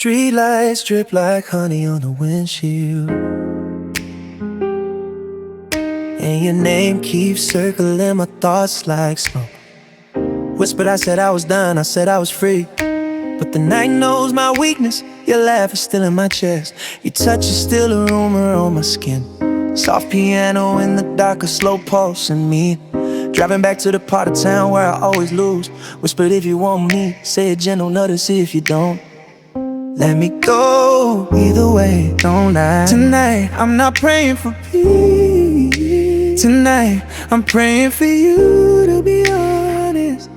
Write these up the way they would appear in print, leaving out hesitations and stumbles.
Street lights drip like honey on the windshield, and your name keeps circling my thoughts like smoke. Whispered, I said I was done, I said I was free, but the night knows my weakness. Your laugh is still in my chest, your touch is still a rumor on my skin. Soft piano in the dark, a slow pulse in me. Driving back to the part of town where I always lose. Whispered, if you want me, say it gentle, notice if you don't. Let me go, either way, don't lie. Tonight, I'm not praying for peace. Tonight, I'm praying for you, to be honest.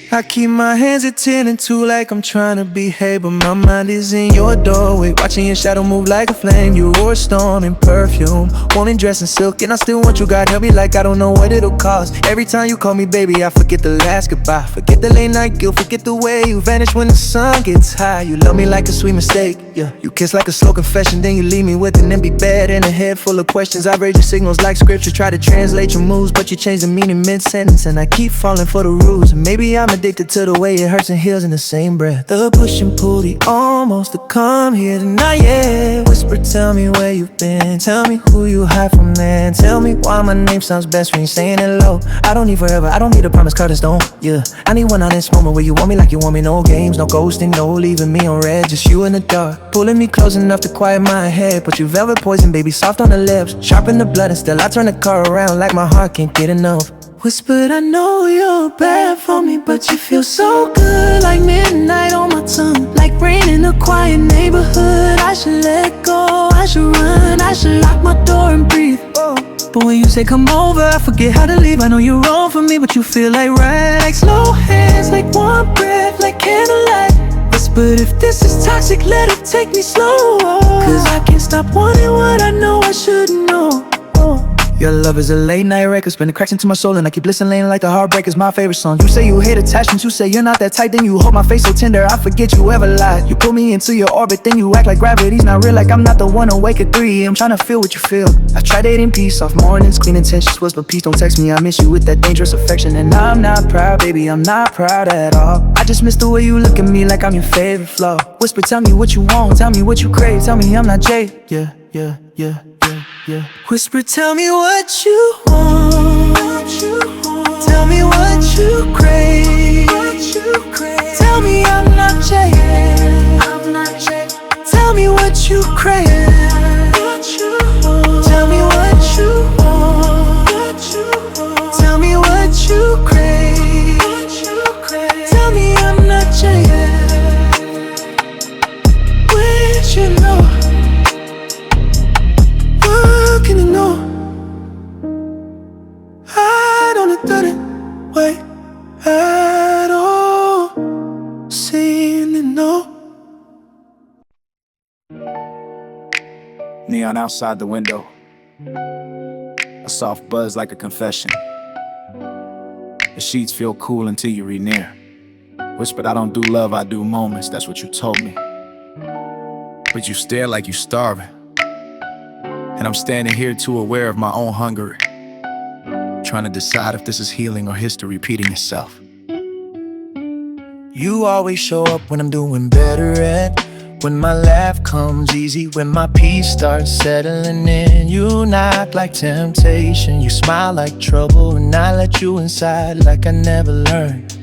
I keep my hands at 10 and 2 like I'm trying to behave, but my mind is in your doorway, watching your shadow move like a flame. You roar a storm in perfume, wanting dress in silk, and I still want you. God help me, like I don't know what it'll cost. Every time you call me baby, I forget the last goodbye, forget the late night guilt, forget the way you vanish when the sun gets high. You love me like a sweet mistake, yeah. You kiss like a slow confession, then you leave me with an empty bed and a head full of questions. I read your signals like scripture, try to translate your moves, but you change the meaning mid-sentence, and I keep falling for the rules. And maybe I'm addicted to the way it hurts and heals in the same breath. The push and pull, the almost to come here tonight, yeah. Whisper, tell me where you've been, tell me who you hide from then. Tell me why my name sounds best when you're saying hello. I don't need forever, I don't need a promise, cut and stone, yeah. I need one honest moment where you want me like you want me. No games, no ghosting, no leaving me on red, just you in the dark, pulling me close enough to quiet my head. Put you velvet poison, baby, soft on the lips, sharpen the blood, and still I turn the car around like my heart can't get enough. Whispered, I know you're bad for me, but you feel so good, like midnight on my tongue, like rain in a quiet neighborhood. I should let go, I should run, I should lock my door and breathe. But when you say come over, I forget how to leave. I know you're wrong for me, but you feel like right, like slow hands, like warm breath, like candlelight. Whispered, if this is toxic, let it take me slow, cause I can't stop wanting what I know I shouldn't know. Your love is a late night record, spinning cracks into my soul, and I keep listening like the heartbreak is my favorite song. You say you hate attachments, you say you're not that tight, then you hold my face so tender, I forget you ever lied. You pull me into your orbit, then you act like gravity's not real, like I'm not the one awake at 3 AM trying to feel what you feel. I tried dating peace, soft mornings, clean intentions, whisper peace, don't text me, I miss you with that dangerous affection. And I'm not proud, baby, I'm not proud at all. I just miss the way you look at me like I'm your favorite flaw. Whisper, tell me what you want, tell me what you crave, tell me I'm not jaded, yeah. Whisper, tell me what you want, tell me what you crave, tell me I'm not jaded, tell me what you crave, tell me what you want, tell me what you crave, tell me I'm not jaded. Wish you know, can you know I don't have done it way at all, saying it no. Neon outside the window, a soft buzz like a confession. The sheets feel cool until you read near. Whispered, I don't do love, I do moments, that's what you told me. But you stare like you starving, and I'm standing here too aware of my own hunger, trying to decide if this is healing or history repeating itself. You always show up when I'm doing better at, when my laugh comes easy, when my peace starts settling in. You knock like temptation, you smile like trouble, and I let you inside like I never learned.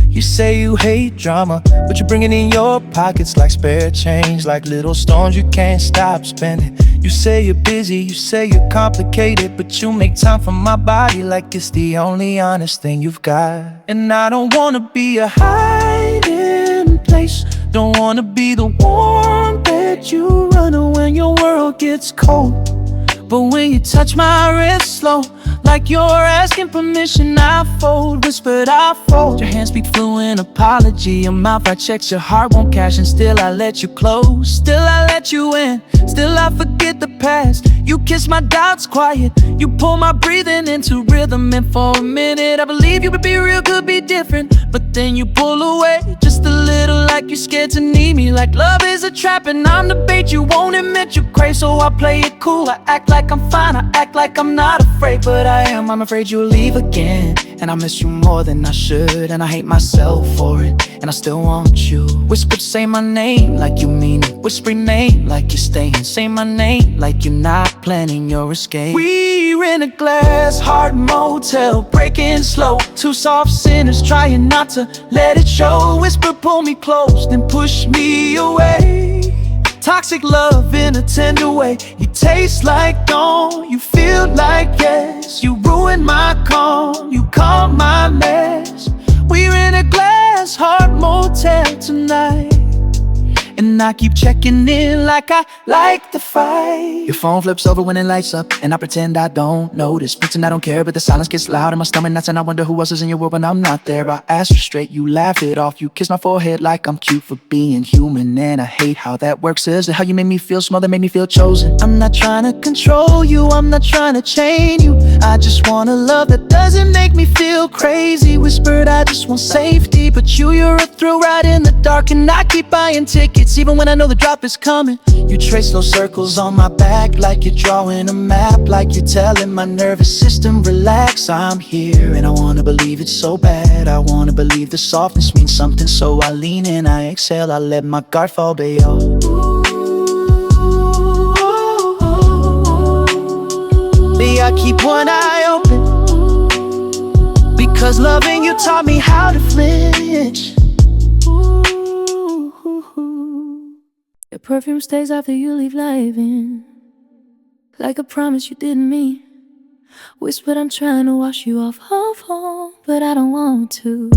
You say you hate drama, but you bring it in your pockets like spare change, like little stones you can't stop spending. You say you're busy, you say you're complicated, but you make time for my body like it's the only honest thing you've got. And I don't wanna be a hiding place, don't wanna be the warm bed you run to when your world gets cold. But when you touch my wrist slow, like you're asking permission, I fold. Whispered, I fold. Your hands speak fluent apology, your mouth I checks, your heart won't cash, and still I let you close. Still I let you in, still I forget the past. You kiss my doubts quiet, you pull my breathing into rhythm, and for a minute I believe you would be real, could be different. But then you pull away just a little, like you're scared to need me, like love is a trap and I'm the bait you won't admit you crave. So I play it cool, I act like I'm fine, I act like I'm not afraid, but I am. I'm afraid you'll leave again, and I miss you more than I should, and I hate myself for it, and I still want you. Whisper, say my name like you mean it. Whisper your name like you're staying. Say my name like you're not planning your escape. We're in a glass heart motel, breaking slow. Two soft sinners trying not to let it show. Whisper, pull me close, then push me away. Toxic love in a tender way. You taste like dawn, you feel like yes. You ruin my calm, you calm my mess. We're in a glass heart motel tonight, and I keep checking in like I like the fight. Your phone flips over when it lights up, and I pretend I don't notice. Pretend I don't care, but the silence gets loud in my stomach knots, and I wonder who else is in your world when I'm not there. I ask you straight, you laugh it off. You kiss my forehead like I'm cute for being human, and I hate how that works. Is it how you make me feel small, that made me feel chosen? I'm not trying to control you, I'm not trying to chain you. I just want a love that doesn't make me feel crazy. Whispered, I just want safety, but you're a thrill right in the dark, and I keep buying tickets even when I know the drop is coming. You trace those circles on my back like you're drawing a map, like you're telling my nervous system, relax, I'm here. And I wanna believe it's so bad, I wanna believe the softness means something. So I lean in, I exhale, I let my guard fall, babe. Me, I keep one eye open, because loving you taught me how to flinch. Your perfume stays after you leave life in, like a promise you didn't mean. Whispered, I'm trying to wash you off of home, but I don't want to.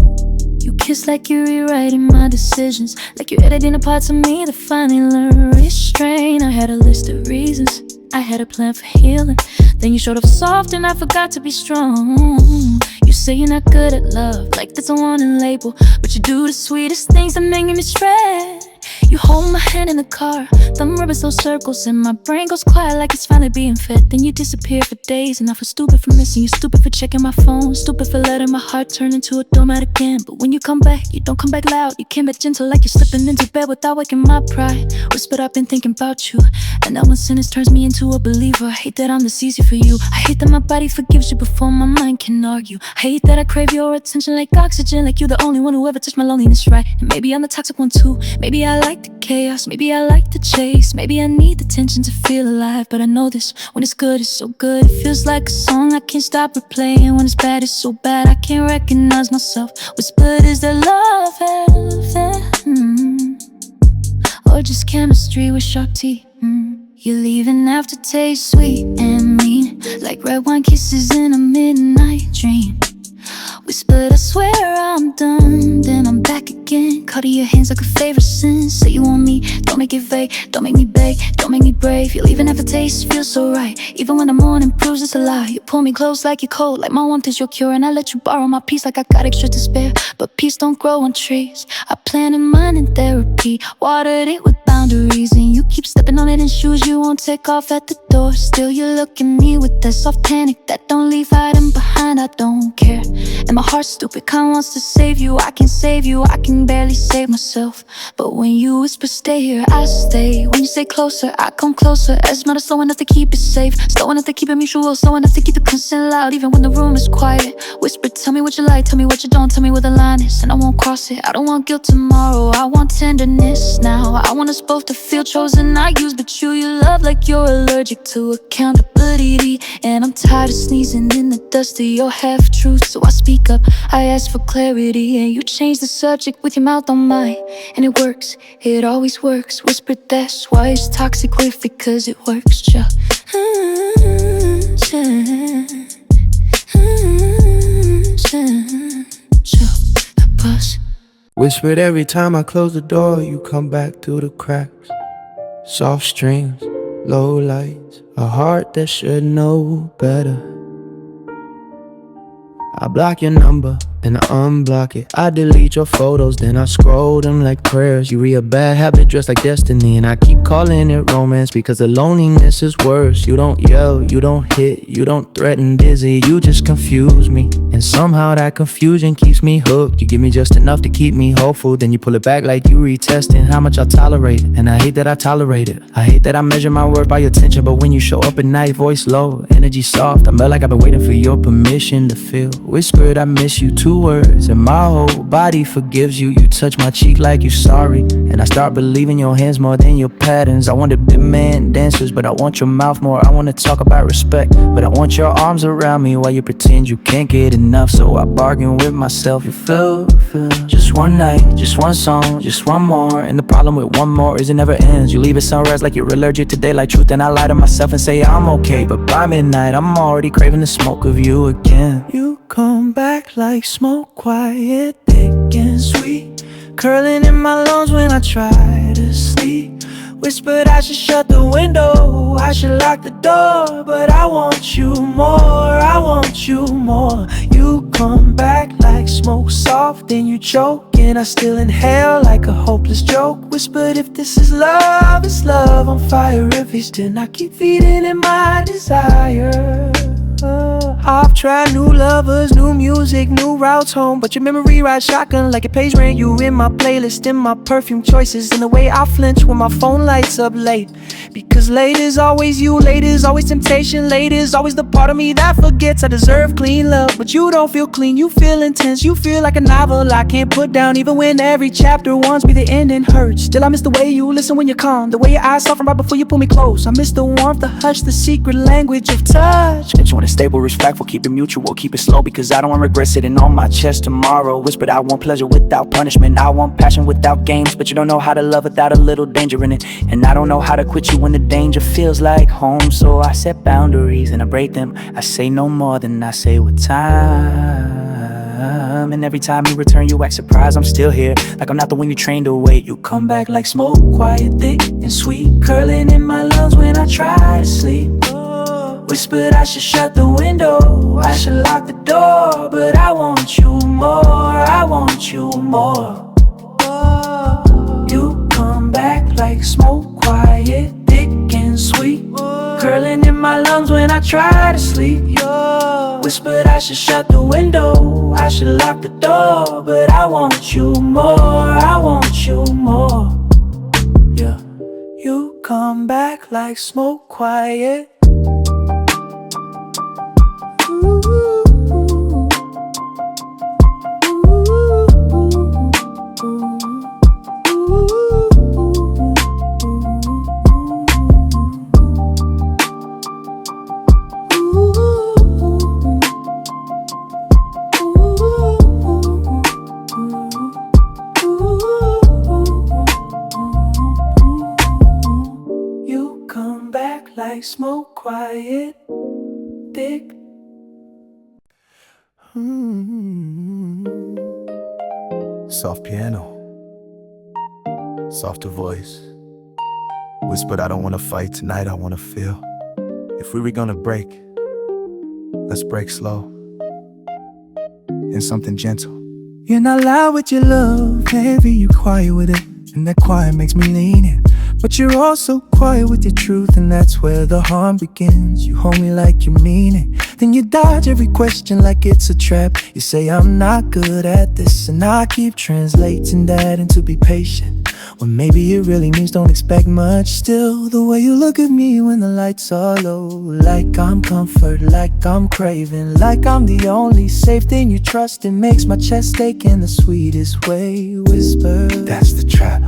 You kiss like you're rewriting my decisions, like you're editing the parts of me that finally learn restraint. I had a list of reasons, I had a plan for healing. Then you showed up soft and I forgot to be strong. You say you're not good at love, like that's a warning label, but you do the sweetest things that make me shred. You hold my hand in the car, thumb rubber those circles, and my brain goes quiet like it's finally being fed. Then you disappear for days, and I feel stupid for missing you, stupid for checking my phone, stupid for letting my heart turn into a doormat again. But when you come back, you don't come back loud, you came back gentle like you're slipping into bed without waking my pride. Whispered, I've been thinking about you, and that one sentence turns me into a believer. I hate that I'm this easy for you, I hate that my body forgives you before my mind can argue. I hate that I crave your attention like oxygen, like you're the only one who ever touched my loneliness right. And maybe I'm the toxic one too, maybe I like the chaos, maybe I like the chase, maybe I need the tension to feel alive. But I know this, when it's good, it's so good. It feels like a song I can't stop replaying. When it's bad, it's so bad I can't recognize myself. Whispered, is there love or just chemistry with sharp teeth? You're leaving aftertaste sweet and mean, like red wine kisses in a midnight dream. Whispered, I swear I'm done, then I'm back again. Caught in your hands like a favorite sin. Say you want me, don't make it vague, don't make me beg, don't make me brave. You're leaving aftertaste, feels so right, even when the morning proves it's a lie. You pull me close like you're cold, like my warmth is your cure, and I let you borrow my peace like I got extra to spare. But peace don't grow on trees, I planted mine in therapy, watered it with boundaries, and you keep stepping on it in shoes you won't take off at the door. Still you look at me with that soft panic that don't leave hiding behind. I don't care, and my heart's stupid, kind wants to save you. I can save you, I can barely save myself. But when you whisper stay here, I stay. When you say closer, I come closer. As matter slow enough to keep it safe, slow enough to keep it mutual, slow enough to keep the consent loud, even when the room is quiet. Whisper, tell me what you like, tell me what you don't, tell me where the line is, and I won't cross it. I don't want guilt tomorrow, I want tenderness now. I want us both to feel chosen, not used, but you love like you're allergic to accountability. And I'm tired of sneezing in the dust of your half-truths, so I speak up, I ask for clarity, and you change the subject with your mouth on mine. And it works, it always works. Whispered, that's why it's toxic with, because it works. Whispered, every time I close the door, you come back through the cracks. Soft strings, low lights, a heart that should know better. I block your number, then I unblock it. I delete your photos, then I scroll them like prayers. You read a bad habit dressed like destiny, and I keep calling it romance because the loneliness is worse. You don't yell, you don't hit, you don't threaten dizzy, you just confuse me. And somehow that confusion keeps me hooked. You give me just enough to keep me hopeful, then you pull it back like you retesting how much I tolerate it. And I hate that I tolerate it. I hate that I measure my worth by your attention, but when you show up at night, voice low, energy soft, I melt like I've been waiting for your permission to feel. Whispered I miss you, 2 words, and my whole body forgives you. You touch my cheek like you sorry, and I start believing your hands more than your patterns. I want to demand dancers, but I want your mouth more. I want to talk about respect, but I want your arms around me while you pretend you can't get enough. So I bargain with myself. You feel just one night, just one song, just one more. And the problem with one more is it never ends. You leave at sunrise like you're allergic to daylight truth, and I lie to myself and say I'm okay, but by midnight I'm already craving the smoke of you again. You come back like smoke, quiet, thick and sweet, curling in my lungs when I try to sleep. Whispered I should shut the window, I should lock the door, but I want you more, I want you more. You come back like smoke, soft, then you choke, and I still inhale like a hopeless joke. Whispered if this is love, it's love on fire. If it's then I keep feeding in my desire. I've tried new lovers, new music, new routes home, but your memory rides shotgun like a page ran. You in my playlist, in my perfume choices, and the way I flinch when my phone lights up late. Because late is always you, late is always temptation, late is always the part of me that forgets I deserve clean love. But you don't feel clean, you feel intense, you feel like a novel I can't put down, even when every chapter warns me the ending hurts. Still I miss the way you listen when you're calm, the way your eyes soften right before you pull me close. I miss the warmth, the hush, the secret language of touch. Just want it stable, respectful, keep it mutual, keep it slow, because I don't want regret sitting on my chest tomorrow. Whispered I want pleasure without punishment, I want passion without games, but you don't know how to love without a little danger in it. And I don't know how to quit you when the danger feels like home. So I set boundaries and I break them. I say no more than I say with time. And every time you return you act surprised I'm still here, like I'm not the one you trained to wait. You come back like smoke, quiet, thick and sweet, curling in my lungs when I try to sleep. Whispered I should shut the window, I should lock the door, but I want you more, I want you more. You come back like smoke, quiet, thick and sweet, curling in my lungs when I try to sleep. Whispered I should shut the window, I should lock the door, but I want you more, I want you more. Yeah. You come back like smoke, quiet. You come back like smoke, quiet, thick. Soft piano, softer voice. Whispered I don't wanna fight tonight, I wanna feel. If we were gonna break, let's break slow, in something gentle. You're not loud with your love, heavy, you're quiet with it, and that quiet makes me lean in. But you're also quiet with your truth, and that's where the harm begins. You hold me like you mean it, then you dodge every question like it's a trap. You say I'm not good at this, and I keep translating that into be patient, when maybe it really means don't expect much. Still, the way you look at me when the lights are low, like I'm comfort, like I'm craving, like I'm the only safe thing you trust. It makes my chest ache in the sweetest way. Whisper, That's the trap.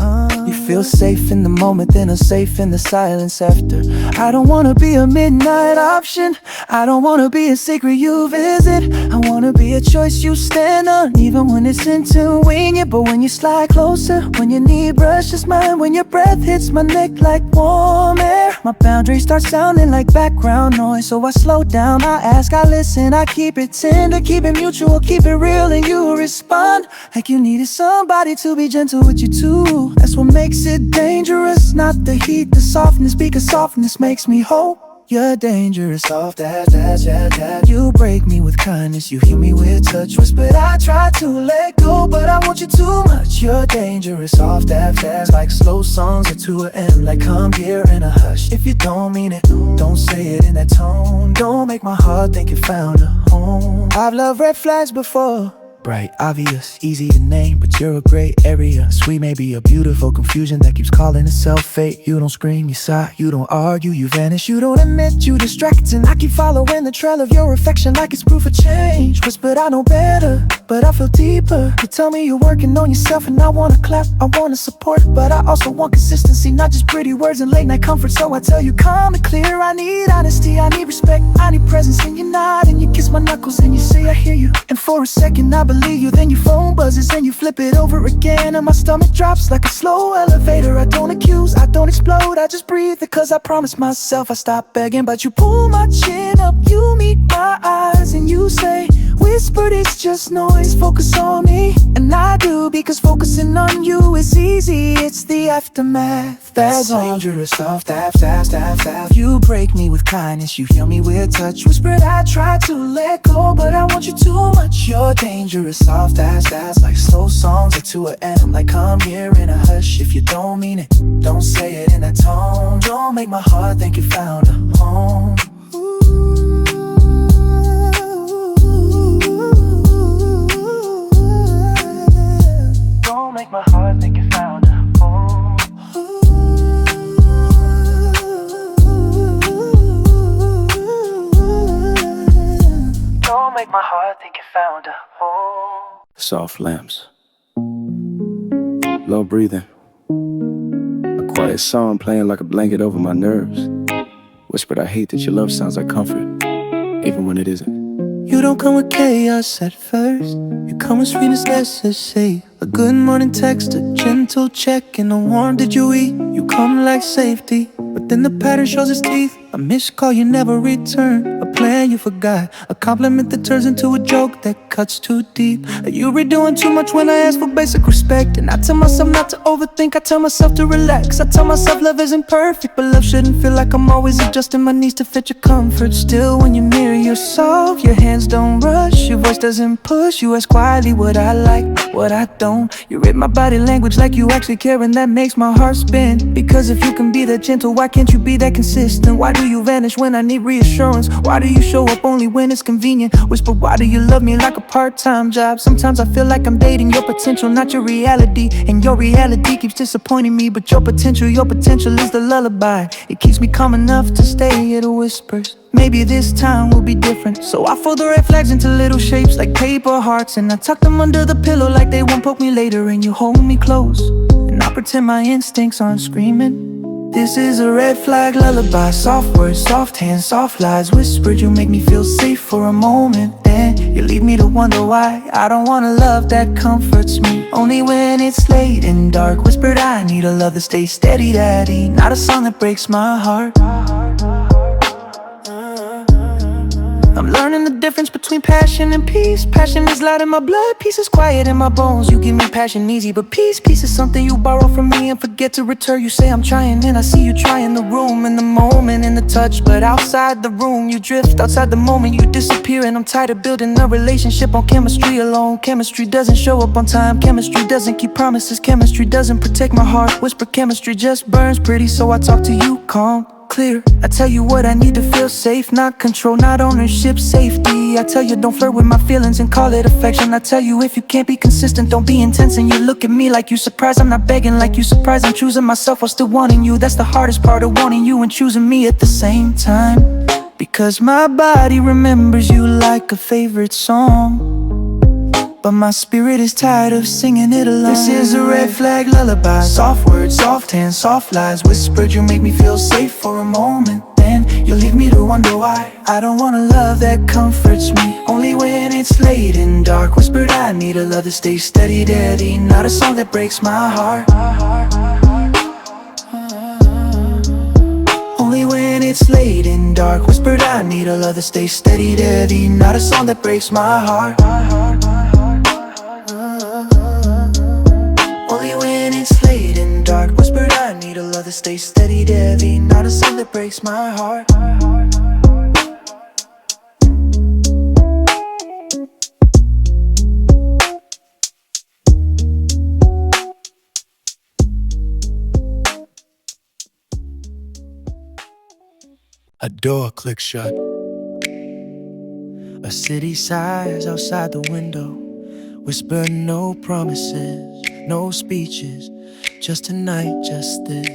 you feel safe in the moment, then unsafe in the silence after. I don't wanna be a midnight option, I don't wanna be a secret you visit. I wanna be a choice you stand on, even when it's inconvenient. But when you slide closer, when your knee brushes mine, when your breath hits my neck like warm air, my boundaries start sounding like background noise. So I slow down, I ask, I listen, I keep it tender, keep it mutual, keep it real, and you respond like you needed somebody to be gentle with you too. That's what makes it dangerous, not the heat, the softness, because softness makes me hope. You're dangerous, soft as. You break me with kindness, you heal me with touch. Whispered I try to let go, but I want you too much. You're dangerous, soft as, like slow songs at 2 a.m. Like come here in a hush. If you don't mean it, don't say it in that tone. Don't make my heart think you found a home. I've loved red flags before. Bright, obvious, easy to name, but you're a gray area. Sweet, maybe a beautiful confusion that keeps calling itself fate. You don't scream, you sigh, you don't argue, you vanish. You don't admit you distracting. I keep following the trail of your affection like it's proof of change. Whispered I know better, but I feel deeper. You tell me you're working on yourself and I wanna clap, I wanna support, but I also want consistency, not just pretty words and late night comfort. So I tell you calm and clear, I need honesty, I need respect, I need presence. And you nod and you kiss my knuckles and you say I hear you. And for a second I believe you, then your phone buzzes and you flip it over again. And my stomach drops like a slow elevator. I don't accuse, I don't explode, I just breathe it, cause I promised myself I stop begging. But you pull my chin up, you meet my eyes and you say, whispered it's just noise, focus on me. And I do, because focusing on you is easy, it's the aftermath that's dangerous, soft as. You break me with kindness, you heal me with touch. Whispered I try to let go, but I want you too much. You're dangerous, soft as, like slow songs at 2 a.m. Like come here in a hush. If you don't mean it, don't say it in that tone. Don't make my heart think you found a home. Don't make my heart think you found a home. Don't make my heart think you found a home. Soft lamps, low breathing, a quiet song playing like a blanket over my nerves. Whispered I hate that your love sounds like comfort, even when it isn't. You don't come with chaos at first, you come with sweetness necessary. A good morning text, a gentle check, and a warm did you eat? You come like safety, but then the pattern shows its teeth. A missed call you never return, a plan you forgot, a compliment that turns into a joke that cuts too deep. You redoing too much when I ask for basic respect. And I tell myself not to overthink, I tell myself to relax. I tell myself love isn't perfect, but love shouldn't feel like I'm always adjusting my needs to fit your comfort. Still when you mirror yourself, your hands don't rush, your voice doesn't push. You ask quietly what I like, what I don't. You read my body language like you actually care, and that makes my heart spin. Because if you can be that gentle, why can't you be that consistent? Why do you vanish when I need reassurance? Why do you show up only when it's convenient? Whisper, why do you love me like a part-time job? Sometimes I feel like I'm dating your potential, not your reality. And your reality keeps disappointing me, but your potential is the lullaby. It keeps me calm enough to stay at whispers. Maybe this time will be different. So I fold the red flags into little shapes like paper hearts, and I tuck them under the pillow like they won't poke me later. And you hold me close, and I pretend my instincts aren't screaming. This is a red flag lullaby. Soft words, soft hands, soft lies whispered. You make me feel safe for a moment, then you leave me to wonder why. I don't want a love that comforts me, only when it's late and dark. Whispered I need a love that stays steady, daddy, not a song that breaks my heart. I'm learning the difference between passion and peace. Passion is loud in my blood, peace is quiet in my bones. You give me passion easy, but peace is something you borrow from me and forget to return. You say I'm trying, and I see you trying the room and the moment and the touch. But outside the room you drift, outside the moment you disappear. And I'm tired of building a relationship on chemistry alone. Chemistry doesn't show up on time, chemistry doesn't keep promises, chemistry doesn't protect my heart. Whisper chemistry just burns pretty, so I talk to you calm, clear. I tell you what I need to feel safe, not control, not ownership, safety. I tell you don't flirt with my feelings and call it affection. I tell you if you can't be consistent, don't be intense. And you look at me like you surprised I'm not begging, like you surprised I'm choosing myself while still wanting you. That's the hardest part of wanting you and choosing me at the same time. Because my body remembers you like a favorite song, but my spirit is tired of singing it alone. This is a red flag lullaby. Soft words, soft hands, soft lies whispered. You make me feel safe for a moment, then you leave me to wonder why. I don't want a love that comforts me, only when it's late and dark. Whispered I need a love that stays steady, daddy, not a song that breaks my heart. Only when it's late and dark. Whispered I need a love that stays steady, daddy, not a song that breaks my heart. Only when it's late and dark. Whispered I need a love that stay steady, there be not a sound that breaks my heart. A door clicks shut. A city sighs outside the window. Whisper no promises, no speeches. Just tonight, just this.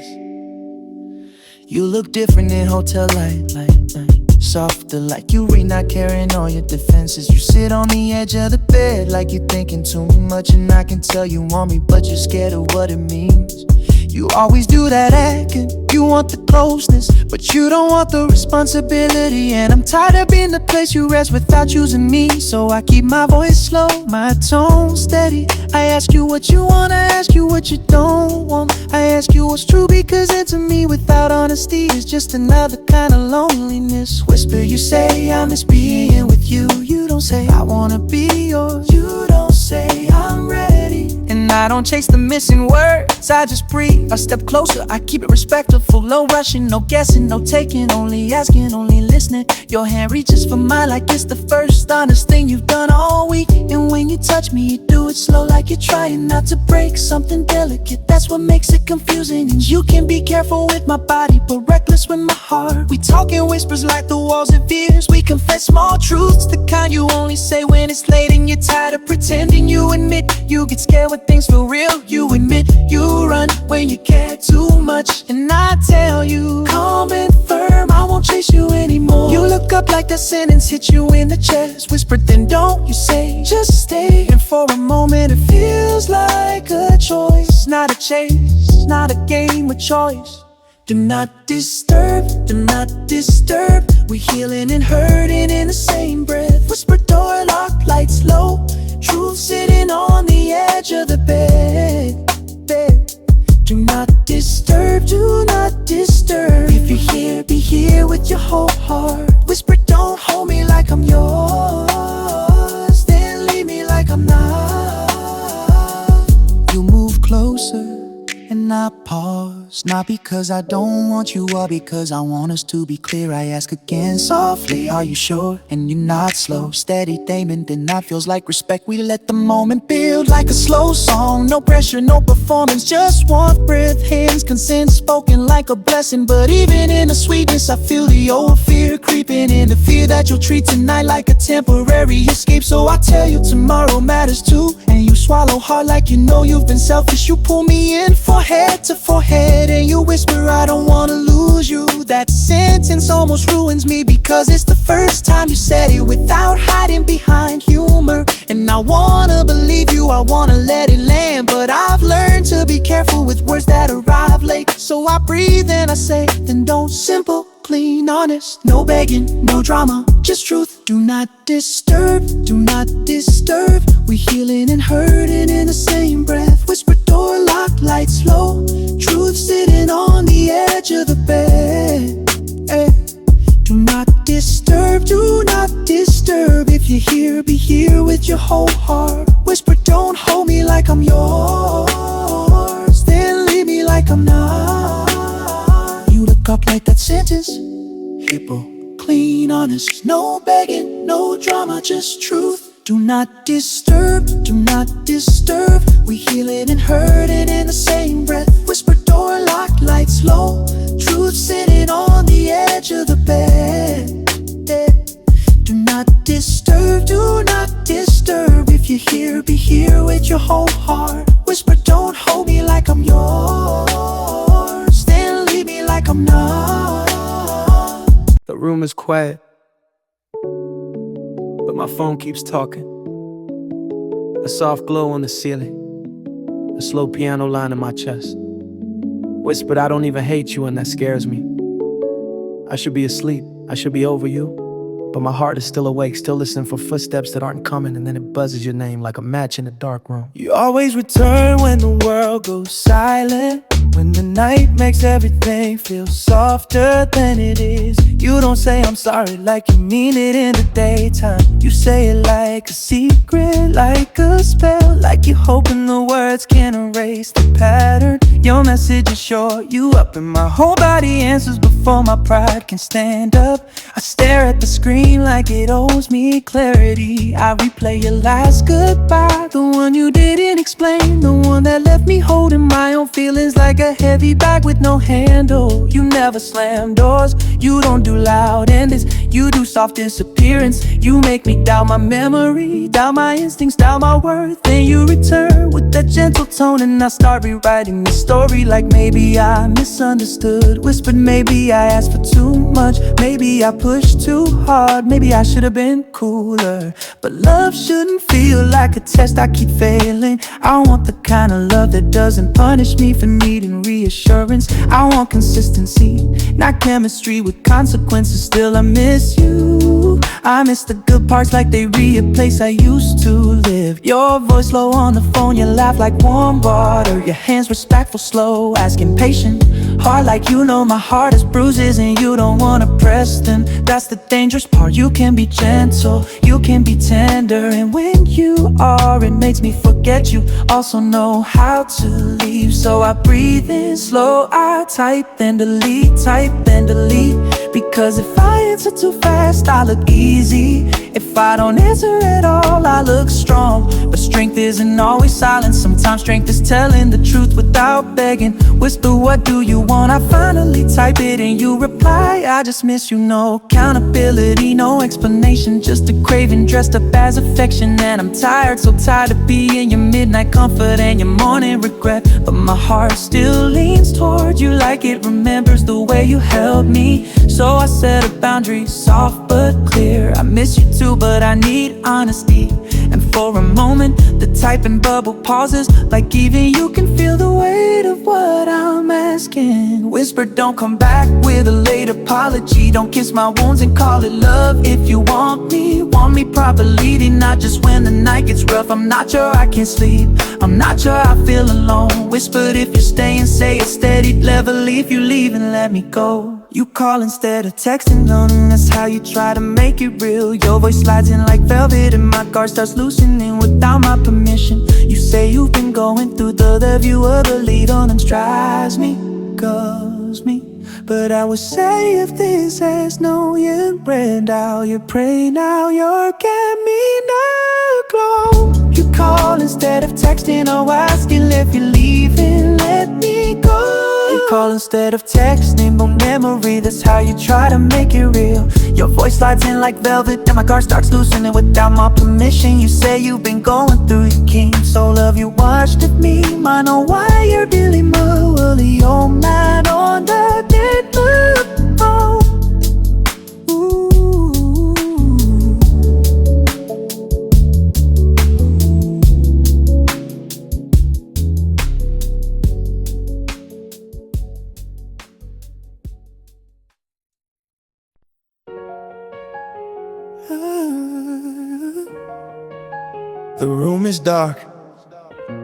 You look different in hotel light. Softer like you read, not carrying all your defenses. You sit on the edge of the bed like you're thinking too much. And I can tell you want me, but you're scared of what it means. You always do that acting, you want the closeness, but you don't want the responsibility. And I'm tired of being the place you rest without choosing me. So I keep my voice slow, my tone steady. I ask you what you want, I ask you what you don't want. I ask you what's true, because into me without honesty is just another kind of loneliness. Whisper, you say I miss being with you. You don't say I wanna be yours. You don't say I'm ready. And I don't chase the missing words, I just breathe. I step closer, I keep it respectful. No rushing, no guessing, no taking. Only asking, only listening. Your hand reaches for mine like it's the first honest thing you've done all week. And when you touch me, you do it slow like you're trying not to break something delicate. That's what makes it confusing. And you can be careful with my body, but reckless with my heart. We talk in whispers like the walls of ears. We confess small truths, the kind you only say when it's late and you're tired of pretending. You admit you get scared when things feel real. You admit you run when you care too much. And I tell you, calm and firm, I won't chase you anymore. You look up like that sentence hit you in the chest. Whispered, then don't you say, just stay. And for a moment it feels like a choice. Not a chase, not a game, a choice. Do not disturb, do not disturb. We're healing and hurting in the same breath. Whisper, door locked, lights low. Truth sitting on the edge of the bed. Do not disturb, do not disturb. If you're here, be here with your whole heart. Whisper, don't hold me like I'm yours, then leave me like I'm not. You move closer and I pause, not because I don't want you, or because I want us to be clear. I ask again softly, are you sure? And you're not slow, steady, Damon, then that feels like respect. We let the moment build like a slow song. No pressure, no performance, just warmth, breath, hands, consent spoken like a blessing. But even in the sweetness I feel the old fear creeping in. The fear that you'll treat tonight like a temporary escape. So I tell you tomorrow matters too, and you swallow hard like you know you've been selfish. You pull me in forehead to forehead, and you whisper, I don't wanna lose you. That sentence almost ruins me, because it's the first time you said it without hiding behind humor. And I wanna believe you, I wanna let it land, but I've learned to be careful with words that arrive late. So I breathe and I say, then don't. Simple, clean, honest, no begging, no drama, just truth. Do not disturb, do not disturb. We healing and hurting in the same breath. Whisper, door locked, lights low. Truth sitting on the edge of the bed. Do not disturb, do not disturb. If you're here, be here with your whole heart. Whisper, don't hold me like I'm yours, then leave me like I'm not. You look up like that sentence, hippo, clean, honest, no begging, no drama, just truth. Do not disturb, do not disturb. We healing and hurting in the same breath. Whisper, door locked, lights low. Truth sitting on the edge of the bed. Do not disturb, do not disturb. If you're here, be here with your whole heart. Whisper, don't hold me like I'm yours, then leave me like I'm not. The room is quiet, but my phone keeps talking. A soft glow on the ceiling, a slow piano line in my chest. Whispered, I don't even hate you, and that scares me. I should be asleep, I should be over you, but my heart is still awake, still listening for footsteps that aren't coming. And then it buzzes your name like a match in a dark room. You always return when the world goes silent, when the night makes everything feel softer than it is. You don't say I'm sorry like you mean it in the daytime. You say it like a secret, like a spell, like you're hoping the words can erase the pattern. Your message is short, you up and my whole body answers before my pride can stand up. I stare at the screen like it owes me clarity. I replay your last goodbye, the one you didn't explain, the one that left me holding my own feelings like a heavy bag with no handle. You never slam doors, you don't do loud endings, you do soft disappearance. You make me doubt my memory, doubt my instincts, doubt my worth. Then you return with that gentle tone and I start rewriting the story like maybe I misunderstood. Whispered maybe I asked for too much, maybe I pushed too hard, maybe I should have been cooler. But love shouldn't feel like a test I keep failing. I want the kind of love that doesn't punish me for needing reassurance. I want consistency, not chemistry with consequences. Still I miss you, I miss the good parts like they replace I used to live. Your voice low on the phone, you laugh like warm water, your hands respectful, slow, asking patient. Hard like you know my heart has bruises and you don't wanna press them. That's the dangerous part, you can be gentle, you can be tender. And when you are, it makes me forget you also know how to leave. So I breathe in slow, I type then delete, type then delete. Because if I answer too fast, I look easy. If I don't answer at all, I look strong. But strength isn't always silence, sometimes strength is telling the truth without begging. Whisper, what do you want? I finally type it and you reply, I just miss you. No accountability, no explanation, just a craving dressed up as affection. And I'm tired, so tired of being your midnight comfort and your morning regret. But my heart still leans toward you like it remembers the way you held me. So I set a boundary, soft but clear. I miss you too, but I need honesty. And for a moment, the typing bubble pauses, like even you can feel the weight of what I'm asking. Whisper, don't come back with a late apology. Don't kiss my wounds and call it love. If you want me properly, not just when the night gets rough. I'm not sure I can sleep, I'm not sure I feel alone. Whispered, if you're staying, say it steady, level. If you leave and let me go. You call instead of texting, and that's how you try to make it real. Your voice slides in like velvet and my guard starts loosening without my permission. You say you've been going through the view of the lead on and drives me, gulls me. But I would say if this has no end, brand out, you pray now, you're getting me now glow. You call instead of texting, or asking if you're leaving, let me go. You call instead of texting, but memory, that's how you try to make it real. Your voice slides in like velvet and my guard starts loosening without my permission. You say you've been going through your king, so love you watched at me. I know why you're really well, you're mad on the dead loop. Oh. The room is dark,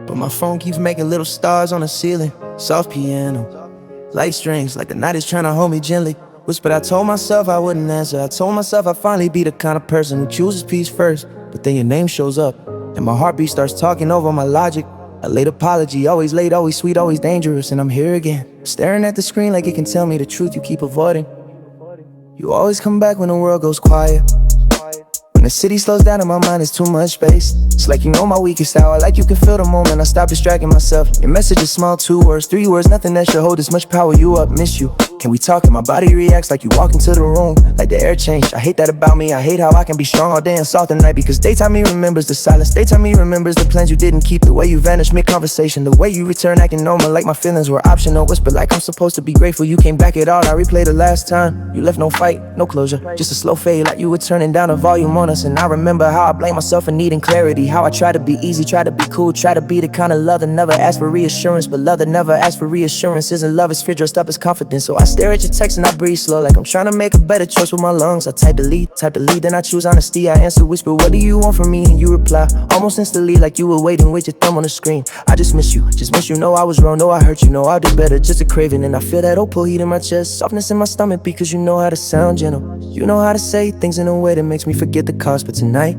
but my phone keeps making little stars on the ceiling. Soft piano, light strings, like the night is trying to hold me gently. Whispered, I told myself I wouldn't answer. I told myself I'd finally be the kind of person who chooses peace first. But then your name shows up, and my heartbeat starts talking over my logic. A late apology, always late, always sweet, always dangerous. And I'm here again, staring at the screen like it can tell me the truth you keep avoiding. You always come back when the world goes quiet. When the city slows down and my mind is too much space. It's like you know my weakest hour, like you can feel the moment I stop distracting myself. Your message is small, 2 words, 3 words, nothing that should hold as much power. You up, miss you. Can we talk? And my body reacts like you walk into the room, like the air changed. I hate that about me, I hate how I can be strong all day and soft at night. Because daytime me remembers the silence, daytime me remembers the plans you didn't keep. The way you vanished mid-conversation, the way you return acting normal, like my feelings were optional. Whisper like I'm supposed to be grateful you came back at all. I replay the last time you left, no fight, no closure, just a slow fade, like you were turning down the volume on us. And I remember how I blame myself for needing clarity, how I try to be easy, try to be cool, try to be the kind of love that never asks for reassurance. But love that never asks for reassurance isn't love, it's fear dressed up as confidence. So I stare at your text and I breathe slow, like I'm trying to make a better choice with my lungs. I type delete, then I choose honesty. I answer, whisper, what do you want from me? And you reply, almost instantly, like you were waiting with your thumb on the screen. I just miss you, know I was wrong, know I hurt you, know I'll do better, just a craving. And I feel that opal heat in my chest, softness in my stomach, because you know how to sound gentle. You know how to say things in a way that makes me forget the cost. But tonight,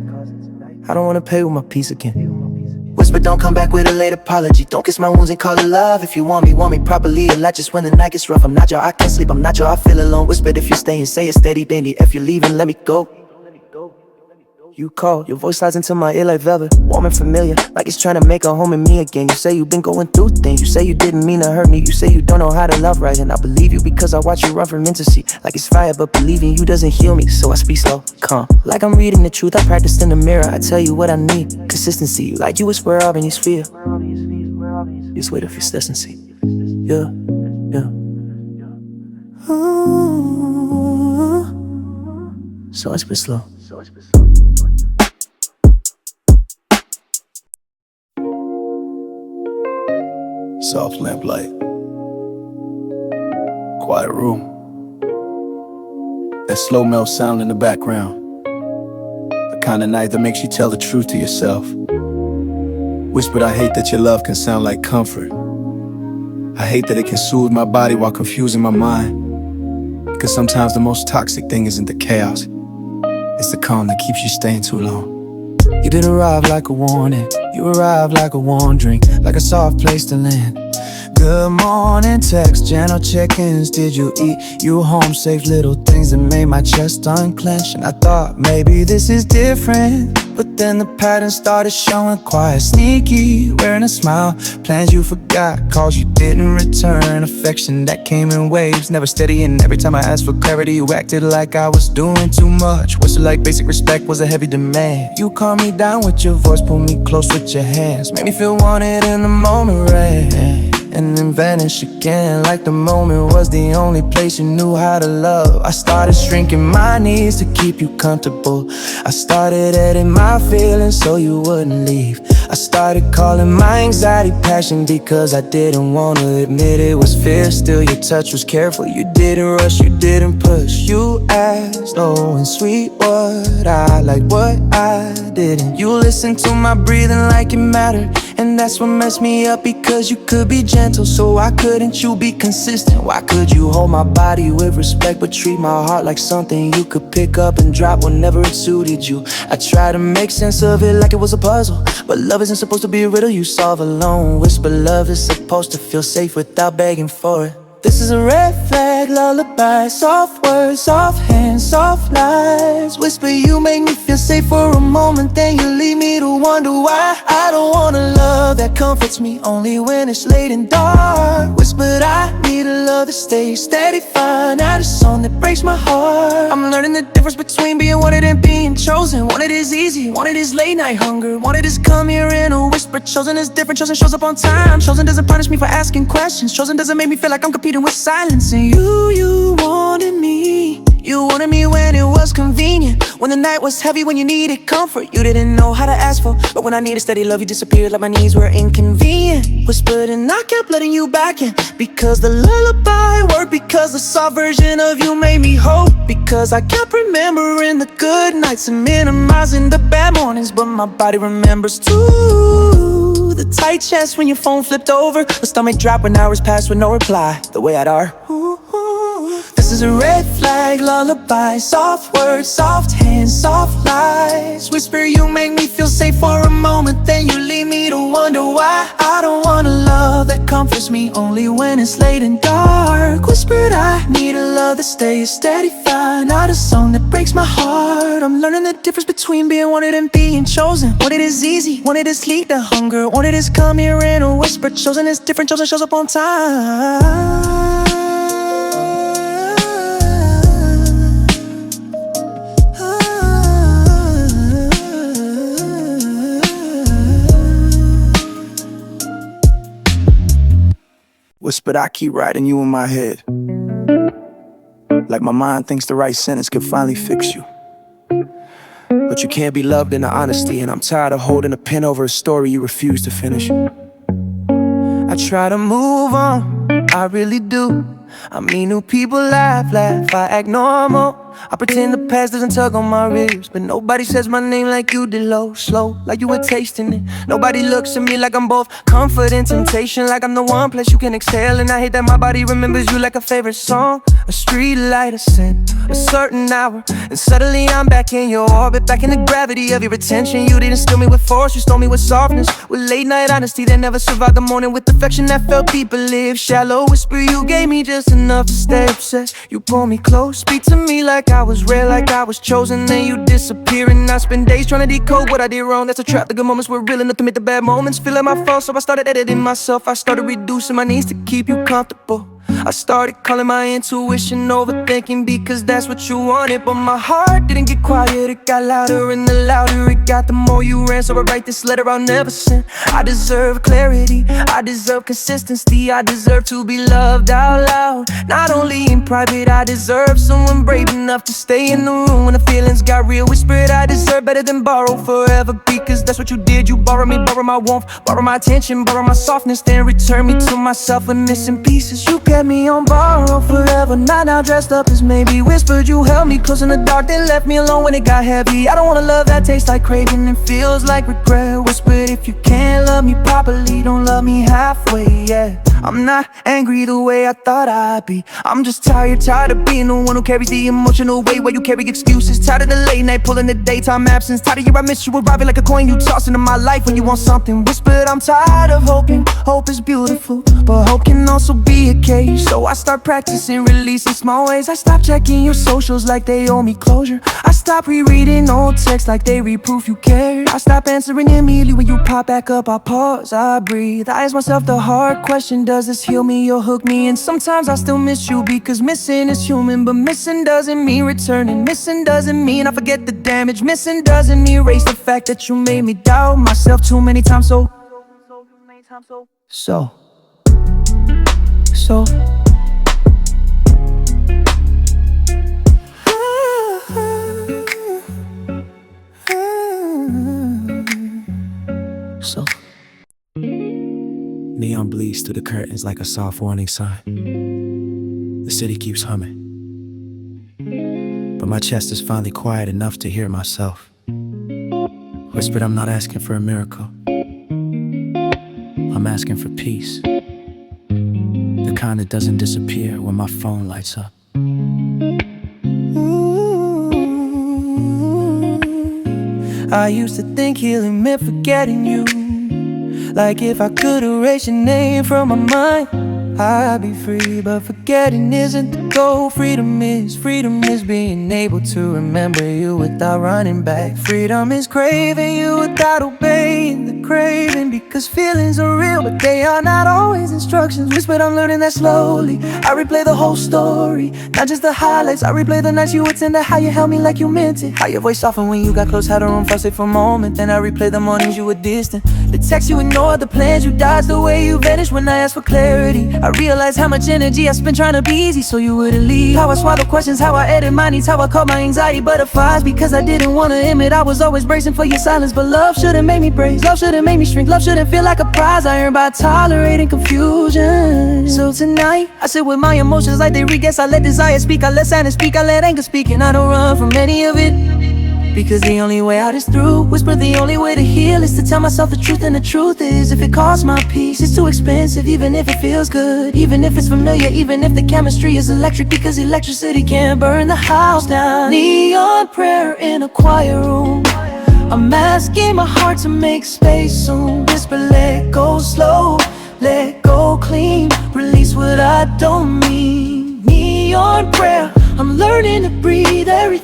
I don't wanna pay with my peace again. whisper, don't come back with a late apology. Don't kiss my wounds and call it love. If you want me properly. A lot just when the night gets rough. I'm not your, I can't sleep, I'm not your, I feel alone. Whispered if you're staying, say it steady, baby. If you're leaving, let me go. You call, your voice slides into my ear like velvet, warm and familiar, like it's trying to make a home in me again. You say you've been going through things, you say you didn't mean to hurt me. You say you don't know how to love right, and I believe you because I watch you run from intimacy. Like it's fire, but believing you doesn't heal me. So I speak slow, calm, like I'm reading the truth. I practiced in the mirror, I tell you what I need. Consistency, like you whisper up in your sphere. Just wait for consistency. Yeah, yeah. Ooh. So I speak slow. Soft lamplight, quiet room, that slow melt sound in the background, the kind of night that makes you tell the truth to yourself. Whispered, I hate that your love can sound like comfort. I hate that it can soothe my body while confusing my mind. Because sometimes the most toxic thing isn't the chaos, it's the calm that keeps you staying too long. You didn't arrive like a warning, you arrived like a warm drink, like a soft place to land. Good morning text, gentle check-ins. Did you eat? You home safe? Little things that made my chest unclench. And I thought maybe this is different, but then the pattern started showing quiet, sneaky, wearing a smile. Plans you forgot, calls you didn't return, affection that came in waves, never steady. And every time I asked for clarity, you acted like I was doing too much. Whistle like basic respect was a heavy demand. You calmed me down with your voice, pulled me close with your hands, made me feel wanted in the moment, right? And then vanish again, like the moment was the only place you knew how to love. I started shrinking my needs to keep you comfortable. I started editing my feelings so you wouldn't leave. I started calling my anxiety passion because I didn't want to admit it was fear. Still your touch was careful, you didn't rush, you didn't push. You asked, oh, and sweet what I like, what I didn't. You listened to my breathing like it mattered, and that's what messed me up. Because you could be gentle, so why couldn't you be consistent? Why could you hold my body with respect but treat my heart like something you could pick up and drop whenever it suited you? I tried to make sense of it like it was a puzzle, but love isn't supposed to be a riddle you solve alone. Whisper love is supposed to feel safe without begging for it. This is a red flag lullaby, soft words, soft hands, soft lies. Whisper you make me feel safe for a moment, then you leave me to wonder why. I don't want a love that comforts me only when it's late and dark. Whispered I need a love that stays steady, fine, not a song that breaks my heart. I'm learning the difference between being wanted and being chosen. Wanted is easy, wanted is late night hunger. Wanted is come here in a whisper. Chosen is different, chosen shows up on time. Chosen doesn't punish me for asking questions. Chosen doesn't make me feel like I'm competing with silence. And you wanted me. You wanted me when it was convenient, when the night was heavy, when you needed comfort. You didn't know how to ask for, but when I needed steady love, you disappeared like my needs were inconvenient. Whispered and I kept letting you back in, because the lullaby worked, because the soft version of you made me hope. Because I kept remembering the good nights and minimizing the bad mornings, but my body remembers too. The tight chest when your phone flipped over, the stomach dropped when hours passed with no reply. The way I'd are. This is a red flag lullaby, soft words, soft hands, soft lies. Whisper you make me feel safe for a moment, then you leave me to wonder why. I don't want a love that comforts me only when it's late and dark. Whispered I need a love that stays steady, fine, not a song that breaks my heart. I'm learning the difference between being wanted and being chosen. Wanted is easy, wanted is sleep the hunger. Wanted is come here in a whisper. Chosen is different, chosen shows up on time. Whispered, I keep writing you in my head, like my mind thinks the right sentence could finally fix you. But you can't be loved in the honesty, and I'm tired of holding a pen over a story you refuse to finish. I try to move on, I really do, I mean, new people laugh, I act normal. I pretend the past doesn't tug on my ribs, but nobody says my name like you did, low, slow, like you were tasting it. Nobody looks at me like I'm both comfort and temptation, like I'm the one place you can exhale. And I hate that my body remembers you like a favorite song, a street light, a scent, a certain hour, and suddenly I'm back in your orbit, back in the gravity of your attention. You didn't steal me with force, you stole me with softness, with late night honesty that never survived the morning, with affection that felt deeper lived. Shallow whisper you gave me just enough to stay obsessed. You pull me close, speak to me like I was rare, like I was chosen, then you disappear. And I spend days trying to decode what I did wrong. That's a trap, the good moments were real enough to make the bad moments feel like my fault. So I started editing myself, I started reducing my needs to keep you comfortable. I started calling my intuition overthinking, because that's what you wanted. But my heart didn't get quiet, it got louder, and the louder it got, the more you ran. So I write this letter I'll never send. I deserve clarity, I deserve consistency, I deserve to be loved out loud, not only in private. I deserve someone brave enough to stay in the room when the feelings got real. Whispered I deserve better than borrow forever, because that's what you did. You borrow me, borrow my warmth, borrow my attention, borrow my softness, then return me to myself with missing pieces. You kept me on borrow forever, not now dressed up as maybe. Whispered you held me close in the dark, then left me alone when it got heavy. I don't wanna love that tastes like craving and feels like regret. Whispered if you can't love me properly, don't love me halfway, yeah. I'm not angry the way I thought I'd be, I'm just tired of being the one who carries the emotional weight while you carry excuses. Tired of the late night pulling the daytime absence. Tired of you, I miss you arriving like a coin you toss into my life when you want something. Whispered I'm tired of hoping, hope is beautiful, but hope can also be a cage. So I start practicing releasing small ways. I stop checking your socials like they owe me closure. I stop rereading old texts like they read proof you cared. I stop answering immediately when you pop back up. I pause, I breathe, I ask myself the hard question: does this heal me or hook me? And sometimes I still miss you, because missing is human, but missing doesn't mean returning. Missing doesn't mean I forget the damage. Missing doesn't erase the fact that you made me doubt myself too many times. So Neon bleeds through the curtains like a soft warning sign. The city keeps humming, but my chest is finally quiet enough to hear myself. Whispered I'm not asking for a miracle, I'm asking for peace, the kind that doesn't disappear when my phone lights up. I used to think healing meant forgetting you, like if I could erase your name from my mind, I'd be free. But forgetting isn't the goal. Freedom is being able to remember you without running back. Freedom is craving you without obeying the craving, because feelings are real, but they are not always instructions. Whispered I'm learning that slowly. I replay the whole story, not just the highlights. I replay the nights you were tender, how you held me like you meant it, how your voice softened when you got close, had a room frustrated for a moment. Then I replay the mornings you were distant, the texts you ignored, the plans you dodged, the way you vanished when I asked for clarity. I realized how much energy I spent trying to be easy so you wouldn't leave. How I swallow questions, how I edit my needs, how I caught my anxiety butterflies, because I didn't want to admit I was always bracing for your silence. But love shouldn't make me brace, love shouldn't make me shrink, love shouldn't feel like a prize I earned by tolerating confusion. So tonight, I sit with my emotions like they re-guess. I let desire speak, I let sadness speak, I let anger speak, and I don't run from any of it, because the only way out is through. Whisper the only way to heal is to tell myself the truth, and the truth is if it costs my peace, it's too expensive. Even if it feels good, even if it's familiar, even if the chemistry is electric, because electricity can't burn the house down. Neon prayer in a quiet room, I'm asking my heart to make space soon. Whisper let go slow, let go clean, release what I don't mean. Neon prayer, I'm learning to breathe. Every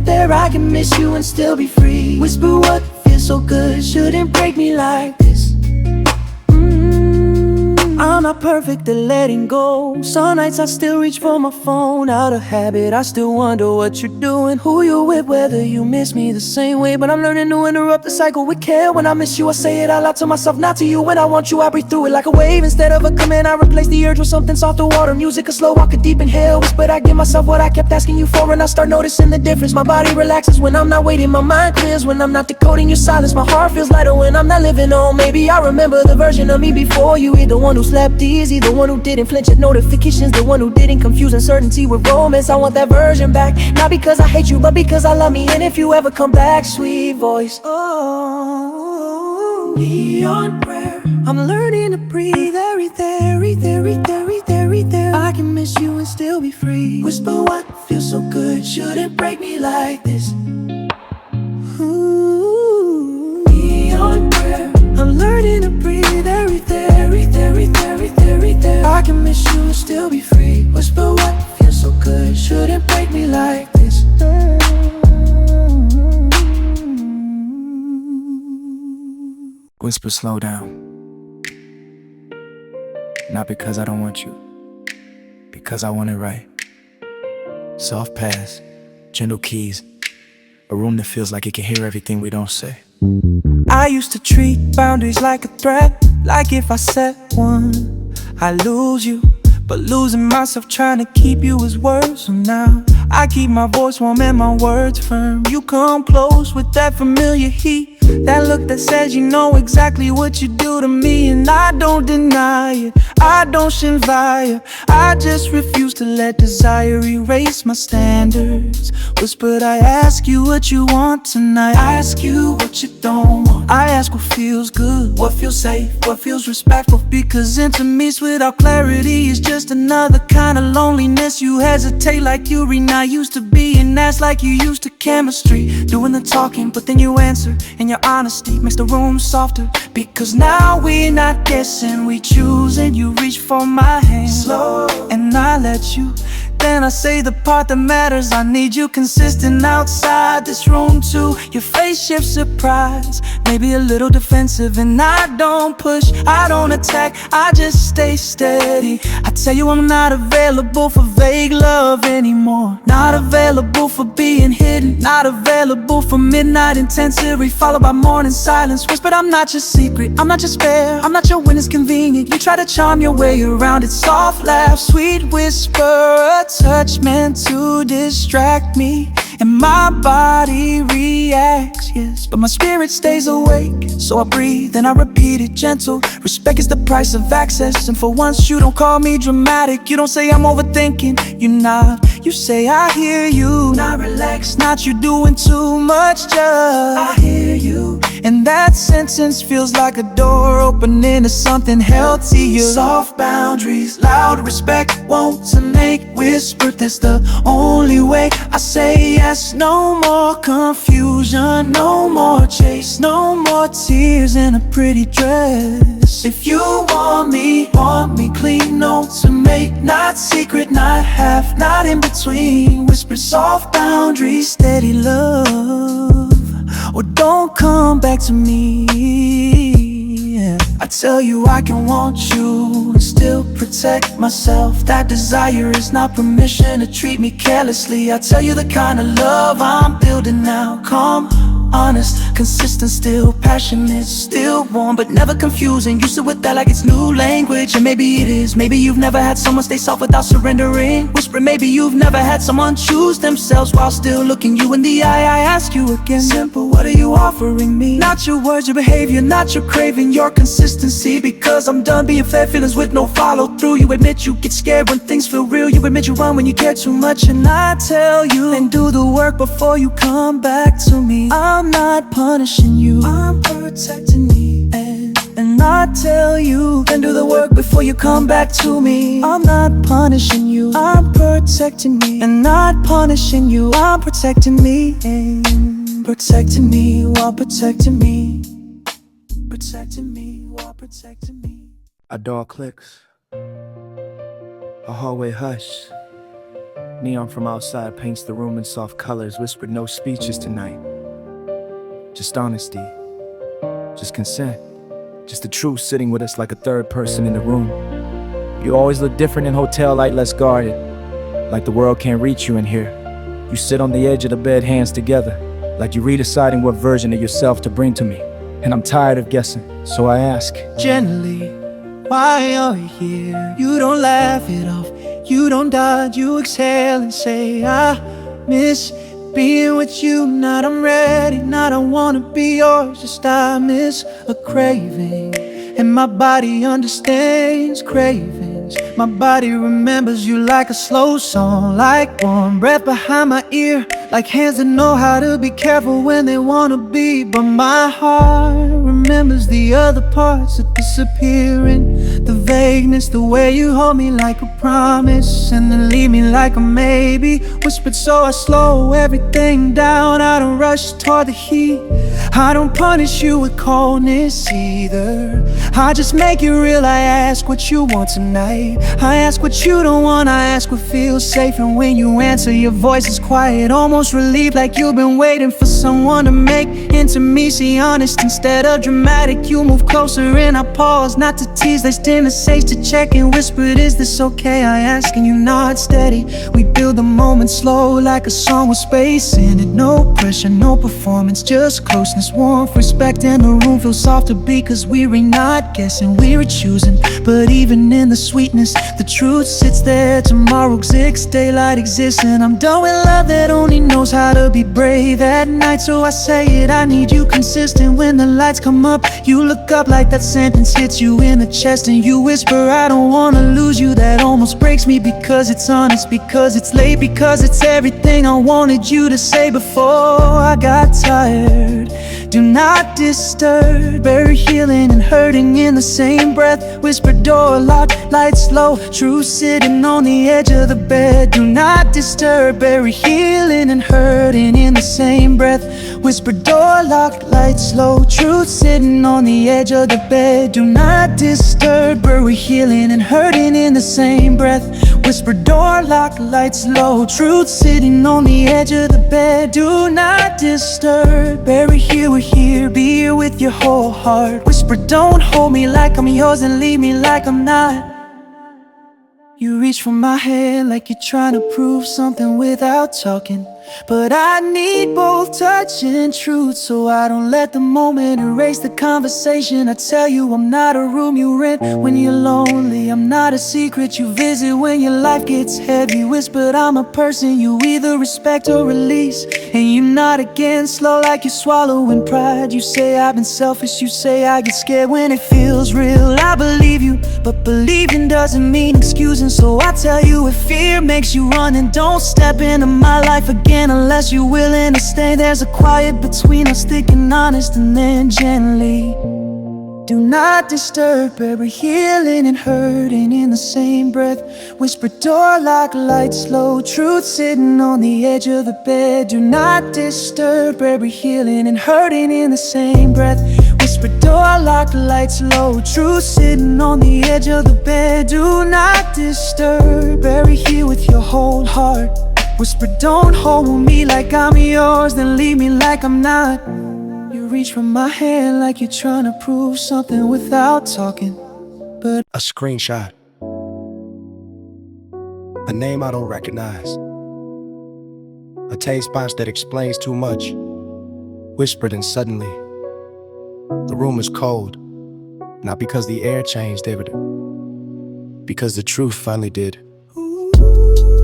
there I can miss you and still be free. Whisper what feels so good shouldn't break me like this. I'm not perfect at letting go. Some nights I still reach for my phone out of habit. I still wonder what you're doing, who you're with, whether you miss me the same way. But I'm learning to interrupt the cycle with care. When I miss you, I say it out loud to myself, not to you. When I want you, I breathe through it like a wave. Instead of a command, I replace the urge with something softer. Water, music, a slow walk, a deep inhale. But I give myself what I kept asking you for, and I start noticing the difference. My body relaxes when I'm not waiting, my mind clears when I'm not decoding your silence. My heart feels lighter when I'm not living on. Maybe I remember the version of me before you. You're the one who slept easy, the one who didn't flinch at notifications, the one who didn't confuse uncertainty with romance. I want that version back, not because I hate you, but because I love me. And if you ever come back, sweet voice, oh, neon prayer, I'm learning to breathe. Every there, I can miss you and still be free. Whisper what feels so good, shouldn't break me like this. Ooh, neon prayer, I'm learning to breathe. Every there, I can miss you and still be free. Whisper what feels so good, shouldn't break me like this. Whisper, slow down. Not because I don't want you, because I want it right. Soft pass, gentle keys, a room that feels like it can hear everything we don't say. I used to treat boundaries like a threat, like if I set one, I lose you. But losing myself trying to keep you is worse. So now I keep my voice warm and my words firm. You come close with that familiar heat, that look that says you know exactly what you do to me. And I don't deny it, I don't shin via, I just refuse to let desire erase my standards. Whispered, I ask you what you want tonight, I ask you what you don't want. I ask what feels good, what feels safe, what feels respectful. Because intimacy without clarity is just another kind of loneliness. You hesitate like you not used to be, and that's like you used to chemistry, doing the talking, but then you answer, and your honesty makes the room softer. Because now we're not guessing, we choose, and you reach for my hand slow, and I let you. Then I say the part that matters, I need you consistent outside this room too. Your face shifts surprise, maybe a little defensive, and I don't push, I don't attack, I just stay steady. I tell you I'm not available for vague love anymore, not available for being hidden, not available for midnight intensity followed by morning silence. Whispered, I'm not your secret, I'm not your spare, I'm not your when it's convenient. You try to charm your way around it, soft laugh, sweet whisper, touch meant to distract me, and my body reacts, yes, but my spirit stays awake. So I breathe and I repeat it gentle. Respect is the price of access, and for once you don't call me dramatic. You don't say I'm overthinking, you nod, you say I hear you. Not relaxed, not you doing too much, just I hear you. And that sentence feels like a door opening to something healthier. Soft boundaries, loud respect, won't to make whispered, that's the only way. I say yes, no more confusion, no more chase, no more tears in a pretty dress. If you want me clean, no to make, not secret, not half, not in between. Whisper, soft boundaries, steady love, or don't come back to me. I tell you I can want you and still protect myself. That desire is not permission to treat me carelessly. I tell you the kind of love I'm building now, calm, honest, consistent, still passionate, still warm, but never confusing. Used to with that like it's new language, and maybe it is. Maybe you've never had someone stay soft without surrendering. Whisper, maybe you've never had someone choose themselves while still looking you in the eye. I ask you again, simple, what are you offering me? Not your words, your behavior, not your craving, your consistency. Because I'm done being fair feelings with no follow through. You admit you get scared when things feel real, you admit you run when you care too much. And I tell you, and do the work before you come back to me. I'm not punishing you, I'm protecting me. And I tell you, and do the work before you come back to me. I'm not punishing you, I'm protecting me. And not punishing you, I'm protecting me. Protecting me while protecting me. Protecting me while protecting me. A door clicks, a hallway hush. Neon from outside paints the room in soft colors. Whispered, no speeches tonight, just honesty, just consent, just the truth sitting with us like a third person in the room. You always look different in hotel light, less guarded, like the world can't reach you in here. You sit on the edge of the bed, hands together, like you're redeciding what version of yourself to bring to me. And I'm tired of guessing, so I ask gently, why are you here? You don't laugh it off, you don't dodge, you exhale and say, I miss being with you. Not I'm ready, not I wanna be yours, just I miss a craving. and my body understands cravings. My body remembers you like a slow song, like warm breath behind my ear, like hands that know how to be careful when they wanna be. But my heart remembers the other parts that disappearing, the vagueness, the way you hold me like a promise and then leave me like a maybe. Whispered so I slow everything down. I don't rush toward the heat, I don't punish you with coldness either. I just make it real. I ask what you want tonight, I ask what you don't want, I ask what feels safe. And when you answer, your voice is quiet, almost relieved, like you've been waiting for someone to make intimacy honest instead of dramatic. You move closer and I pause, not to tease, they stand the safe to check and whispered, is this okay? I ask and you nod steady. We build the moment slow like a song with space in it. No pressure, no performance, just closeness, warmth, respect. And the room feels soft to be, cause we're not guessing, we're choosing. But even in the sweetness, the truth sits there. Tomorrow exists, daylight exists, and I'm done with love that only knows how to be brave at night. So I say it, I need you consistent. When the lights come up, you look up like that sentence hits you in the chest, and you whisper, I don't wanna lose you. That almost breaks me, because it's honest, because it's late, because it's everything I wanted you to say before I got tired. Do not disturb, bury healing and hurting in the same breath. Whisper, door locked, lights low, truth sitting on the edge of the bed. Do not disturb, bury healing and hurting in the same breath. Whisper, door locked, lights low, truth sitting on the edge of the bed. Do not disturb, bury healing and hurting in the same breath. Whisper, door locked, lights low, truth sitting on the edge of the bed. Do not disturb, bury here, we're here, be here with your whole heart. Whisper, don't hold me like I'm yours and leave me like I'm not. You reach for my hand like you're trying to prove something without talking. But I need both touch and truth, so I don't let the moment erase the conversation. I tell you I'm not a room you rent when you're lonely, I'm not a secret you visit when your life gets heavy. Whispered, I'm a person you either respect or release, and you nod again, slow like you're swallowing pride. You say I've been selfish, you say I get scared when it feels real. I believe you, but believing doesn't mean excusing. So I tell you, if fear makes you run, then don't step into my life again unless you're willing to stay. There's a quiet between us, thick and honest, and then gently. Do not disturb, bury healing and hurting in the same breath. Whisper, door lock, lights low, truth sitting on the edge of the bed. Do not disturb, bury healing and hurting in the same breath. Whisper, door lock, lights low, truth sitting on the edge of the bed. Do not disturb, bury here with your whole heart. Whisper, don't hold me like I'm yours, then leave me like I'm not. You reach from my hand like you're trying to prove something without talking. But a screenshot, a name I don't recognize, a taste box that explains too much. Whispered, and suddenly the room is cold. Not because the air changed, David, because the truth finally did.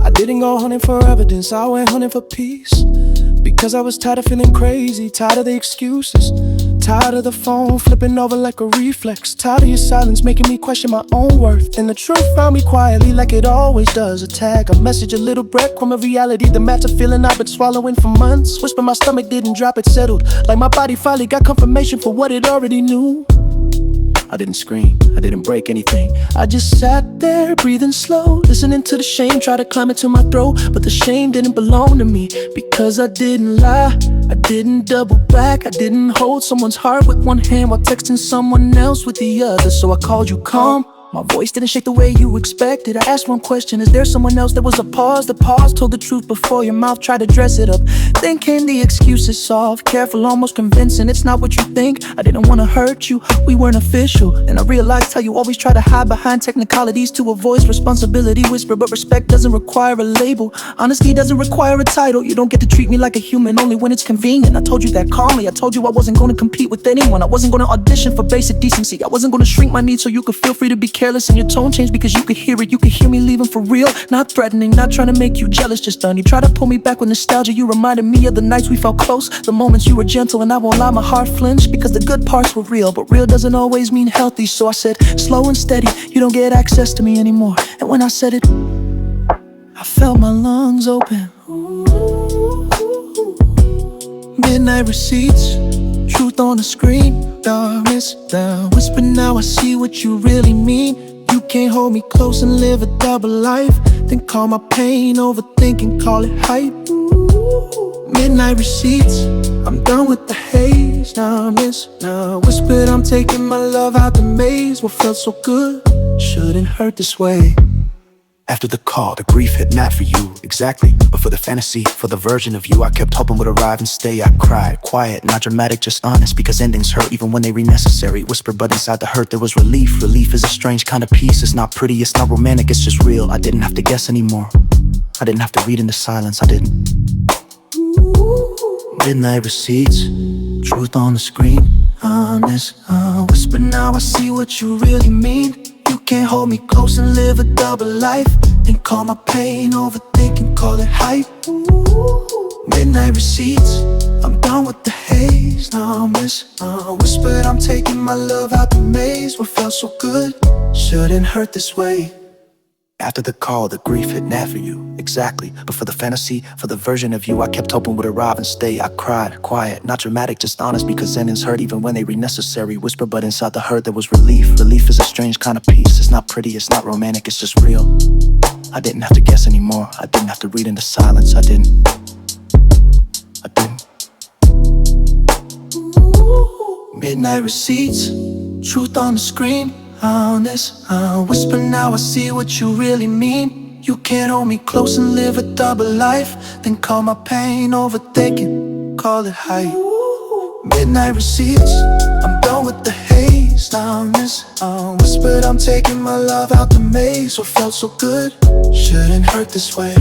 I didn't go hunting for evidence, I went hunting for peace. Because I was tired of feeling crazy, tired of the excuses, tired of the phone flipping over like a reflex, tired of your silence making me question my own worth. And the truth found me quietly like it always does. A tag, a message, a little breadcrumb of reality, the match of feeling I've been swallowing for months. Whisper, my stomach didn't drop, it settled, like my body finally got confirmation for what it already knew. I didn't scream, I didn't break anything. I just sat there, breathing slow, listening to the shame try to climb into my throat. But the shame didn't belong to me, because I didn't lie, I didn't double back, I didn't hold someone's heart with one hand while texting someone else with the other. So I called you calm. My voice didn't shake the way you expected. I asked one question, is there someone else? There was a pause. The pause told the truth before your mouth tried to dress it up. Then came the excuses, soft, careful, almost convincing. It's not what you think, I didn't want to hurt you, we weren't official. And I realized how you always try to hide behind technicalities to avoid responsibility. Whisper, but respect doesn't require a label. Honesty doesn't require a title. You don't get to treat me like a human only when it's convenient. I told you that calmly, I told you I wasn't going to compete with anyone. I wasn't going to audition for basic decency. I wasn't going to shrink my needs so you could feel free to be careless and your tone changed because you could hear it. You could hear me leaving for real. Not threatening, not trying to make you jealous, just done. You try to pull me back with nostalgia. You reminded me of the nights we felt close, the moments you were gentle, and I won't lie, my heart flinched because the good parts were real. But real doesn't always mean healthy, so I said, slow and steady, you don't get access to me anymore. And when I said it, I felt my lungs open. Midnight receipts, truth on the screen. Darkness, the whisper, now I see what you really mean. You can't hold me close and live a double life. Then call my pain overthinking, call it hype. Midnight receipts, I'm done with the haze. Now I miss, now whispered, I'm taking my love out the maze. What felt so good shouldn't hurt this way. After the call, the grief hit, not for you, exactly, but for the fantasy, for the version of you I kept hoping would arrive and stay. I cried, quiet, not dramatic, just honest, because endings hurt even when they were necessary. Whisper, but inside the hurt there was relief. Relief is a strange kind of peace. It's not pretty, it's not romantic, it's just real. I didn't have to guess anymore. I didn't have to read in the silence, I didn't. Midnight receipts, truth on the screen. Honest, whisper, now I see what you really mean. You can't hold me close and live a double life. Then call my pain overthinking, call it hype. Midnight receipts, I'm done with the haze. Now I miss, whispered, I'm taking my love out the maze. What felt so good shouldn't hurt this way. After the call, the grief hit, not for you, exactly, but for the fantasy, for the version of you I kept hoping would arrive and stay. I cried, quiet, not dramatic, just honest, because endings hurt even when they were necessary. Whisper, but inside the hurt there was relief. Relief is a strange kind of peace. It's not pretty, it's not romantic, it's just real. I didn't have to guess anymore. I didn't have to read into silence. I didn't. Midnight receipts, truth on the screen. Honest, whisper, now I see what you really mean. You can't hold me close and live a double life. Then call my pain overthinking, call it hype. Midnight receipts, I'm done with the haze. Now I miss, whispered, I'm taking my love out the maze. What felt so good shouldn't hurt this way.